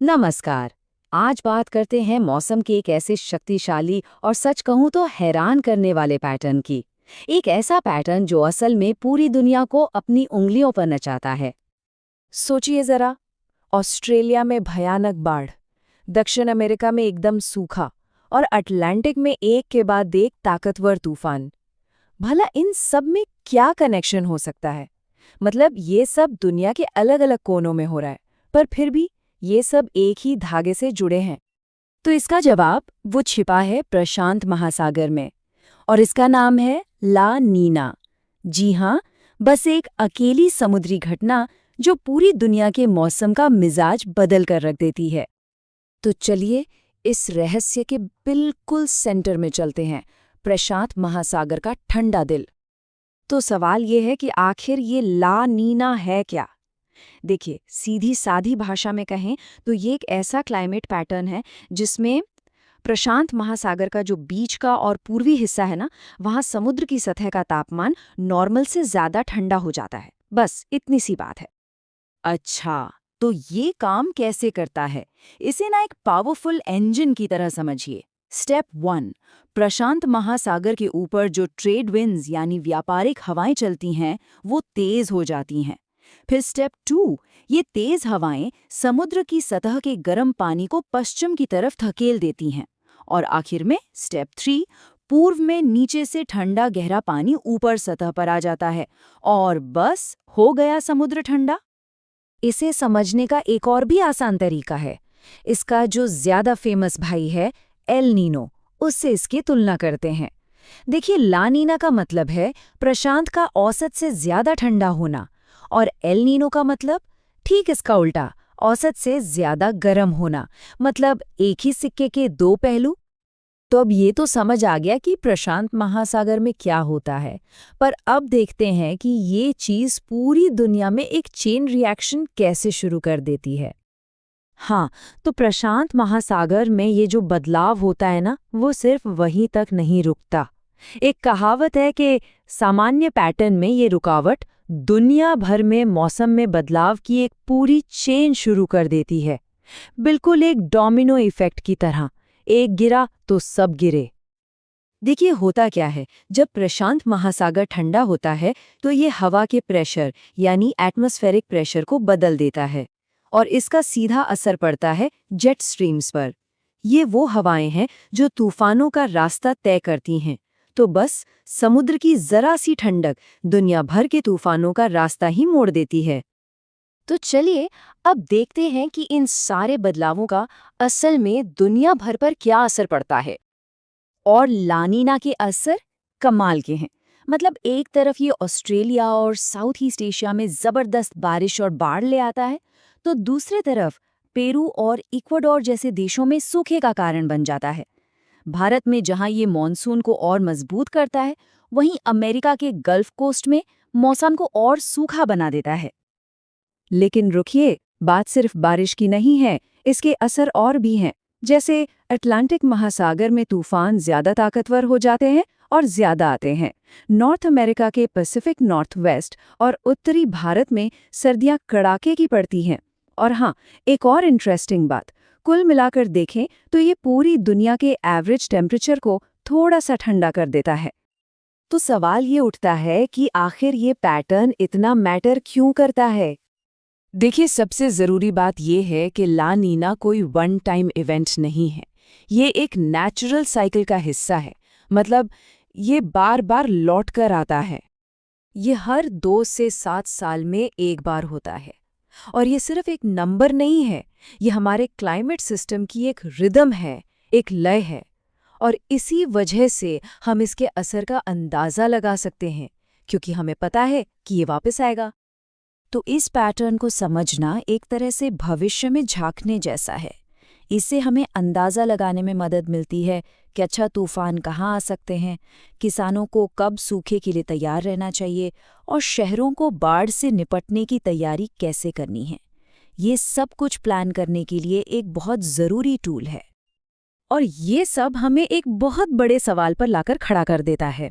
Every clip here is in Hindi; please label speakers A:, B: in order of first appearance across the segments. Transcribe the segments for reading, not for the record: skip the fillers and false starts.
A: नमस्कार। आज बात करते हैं मौसम के एक ऐसे शक्तिशाली और सच कहूं तो हैरान करने वाले पैटर्न की। एक ऐसा पैटर्न जो असल में पूरी दुनिया को अपनी उंगलियों पर नचाता है।
B: सोचिए जरा, ऑस्ट्रेलिया में भयानक बाढ़, दक्षिण अमेरिका में एकदम सूखा और अटलांटिक में एक के बाद एक ताकतवर तूफान। भला इन सब में क्या कनेक्शन हो सकता है? मतलब ये सब दुनिया के अलग अलग कोनों में हो रहा है, पर फिर भी ये सब एक ही धागे से जुड़े हैं। तो इसका जवाब वो छिपा है प्रशांत महासागर में, और इसका नाम है ला नीना। जी हाँ, बस एक अकेली समुद्री घटना जो पूरी दुनिया के मौसम का मिजाज बदल कर रख देती है। तो चलिए इस रहस्य के बिल्कुल सेंटर में चलते हैं, प्रशांत महासागर का ठंडा दिल। तो सवाल ये है कि आखिर ये ला नीना है क्या? देखिए, सीधी सादी भाषा में कहें तो ये एक ऐसा क्लाइमेट पैटर्न है जिसमें प्रशांत महासागर का जो बीच का और पूर्वी हिस्सा है ना, वहाँ समुद्र की सतह का तापमान नॉर्मल से ज़्यादा ठंडा हो जाता है। बस इतनी सी बात है।
A: अच्छा, तो ये काम कैसे करता है? इसे ना एक पावरफुल इंजन की तरह समझिए। स्टेप 1, प्रशांत महासागर के ऊपर जो ट्रेड विंड्स यानी व्यापारिक हवाएं चलती हैं, वो तेज हो जाती हैं। फिर स्टेप 2, ये तेज हवाएं समुद्र की सतह के गर्म पानी को पश्चिम की तरफ धकेल देती हैं। और आखिर में स्टेप 3, पूर्व में नीचे से ठंडा गहरा पानी ऊपर सतह पर आ जाता है और बस हो गया समुद्र ठंडा।
B: इसे समझने का एक और भी आसान तरीका है। इसका जो ज्यादा फेमस भाई है, एल नीनो, उससे इसकी तुलना करते हैं। देखिए, ला नीना का मतलब है प्रशांत का औसत से ज्यादा ठंडा होना, और एल नीनो का मतलब ठीक इसका उल्टा, औसत से ज्यादा गर्म होना। मतलब एक ही सिक्के के दो पहलू। तो अब ये तो समझ आ गया कि प्रशांत महासागर में क्या होता है, पर अब देखते हैं कि ये चीज पूरी दुनिया में एक चेन रिएक्शन कैसे शुरू कर देती है। हाँ, तो प्रशांत महासागर में ये जो बदलाव होता है ना, वो सिर्फ वहीं तक नहीं रुकता। एक कहावत है कि सामान्य पैटर्न में ये रुकावट दुनिया भर में मौसम में बदलाव की एक पूरी चेन शुरू कर देती है। बिल्कुल एक डोमिनो इफेक्ट की तरह, एक गिरा तो सब गिरे।
A: देखिए, होता क्या है, जब प्रशांत महासागर ठंडा होता है तो ये हवा के प्रेशर यानी एटमॉस्फेरिक प्रेशर को बदल देता है और इसका सीधा असर पड़ता है जेट स्ट्रीम्स पर। ये वो हवाएं हैं जो तूफानों का रास्ता तय करती हैं। तो बस समुद्र की जरा सी ठंडक दुनिया भर के तूफानों का रास्ता ही मोड़ देती है। तो चलिए अब देखते हैं कि इन सारे बदलावों का असल में दुनिया भर पर क्या असर पड़ता है। और लानीना के असर कमाल के हैं। मतलब एक तरफ ये ऑस्ट्रेलिया और साउथ ईस्ट एशिया में जबरदस्त बारिश और बाढ़ ले आता है, तो दूसरे तरफ पेरू और इक्वाडोर जैसे देशों में सूखे का कारण बन जाता है। भारत में जहां ये मॉनसून को और मजबूत करता है, वहीं अमेरिका के गल्फ कोस्ट में मौसम को और सूखा बना देता है। लेकिन रुकिए, बात सिर्फ बारिश की नहीं है, इसके असर और भी हैं। जैसे अटलांटिक महासागर में तूफान ज्यादा ताकतवर हो जाते हैं और ज्यादा आते हैं। नॉर्थ अमेरिका के पैसिफिक नॉर्थ वेस्ट और उत्तरी भारत में सर्दियां कड़ाके की पड़ती हैं। और हाँ, एक और इंटरेस्टिंग बात, कुल मिलाकर देखें तो ये पूरी दुनिया के एवरेज टेम्परेचर को थोड़ा सा ठंडा कर देता है। तो सवाल ये उठता है कि आखिर ये पैटर्न इतना मैटर क्यों करता है?
B: देखिए, सबसे ज़रूरी बात यह है कि ला नीना कोई वन टाइम इवेंट नहीं है। ये एक नेचुरल साइकिल का हिस्सा है। मतलब ये बार बार लौट कर आता है। ये हर 2 से 7 साल में एक बार होता है। और ये सिर्फ एक नंबर नहीं है, ये हमारे क्लाइमेट सिस्टम की एक रिदम है, एक लय है। और इसी वजह से हम इसके असर का अंदाज़ा लगा सकते हैं, क्योंकि हमें पता है कि ये वापस आएगा। तो इस पैटर्न को समझना एक तरह से भविष्य में झांकने जैसा है। इससे हमें अंदाज़ा लगाने में मदद मिलती है कि अच्छा तूफान कहाँ आ सकते हैं, किसानों को कब सूखे के लिए तैयार रहना चाहिए और शहरों को बाढ़ से निपटने की तैयारी कैसे करनी है। ये सब कुछ प्लान करने के लिए एक बहुत ज़रूरी टूल है। और ये सब हमें एक बहुत बड़े सवाल पर लाकर खड़ा कर देता है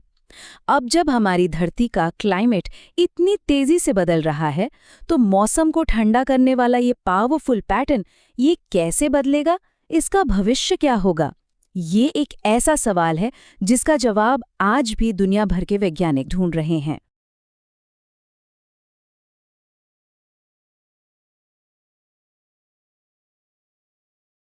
B: अब जब हमारी धरती का क्लाइमेट इतनी तेजी से बदल रहा है, तो मौसम को ठंडा करने वाला ये पावरफुल पैटर्न ये कैसे बदलेगा? इसका भविष्य क्या होगा? ये एक ऐसा सवाल है जिसका जवाब आज भी दुनिया भर के वैज्ञानिक ढूंढ रहे हैं।